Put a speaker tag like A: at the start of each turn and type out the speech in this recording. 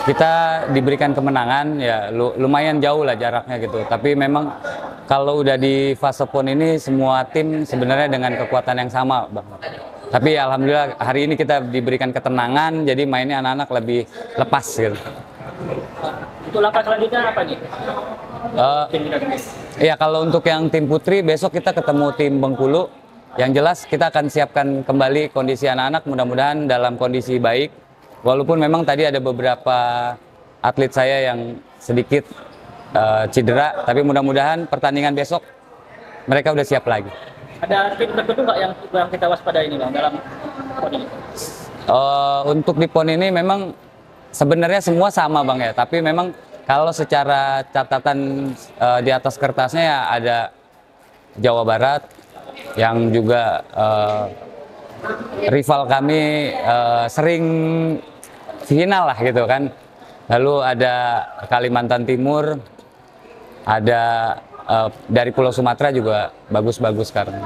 A: kita diberikan kemenangan ya lumayan jauh lah jaraknya gitu. Tapi memang kalau udah di fase PON ini semua tim sebenarnya dengan kekuatan yang sama, Bang. Tapi alhamdulillah hari ini kita diberikan ketenangan, jadi mainnya anak-anak lebih lepas gitu.
B: Untuk langkah selanjutnya apa nih?
A: Ya kalau untuk yang tim putri besok kita ketemu tim Bengkulu. Yang jelas kita akan siapkan kembali kondisi anak-anak, mudah-mudahan dalam kondisi baik. Walaupun memang tadi ada beberapa atlet saya yang sedikit cedera, tapi mudah-mudahan pertandingan besok mereka udah siap lagi.
B: Ada tim tertentu nggak yang kita waspadai ini, Bang, dalam PON ini?
A: Untuk di PON ini memang sebenarnya semua sama, Bang ya, tapi memang kalau secara catatan di atas kertasnya ya ada Jawa Barat yang juga rival kami sering final lah gitu kan. Lalu ada Kalimantan Timur, ada dari Pulau Sumatera juga bagus-bagus sekarang.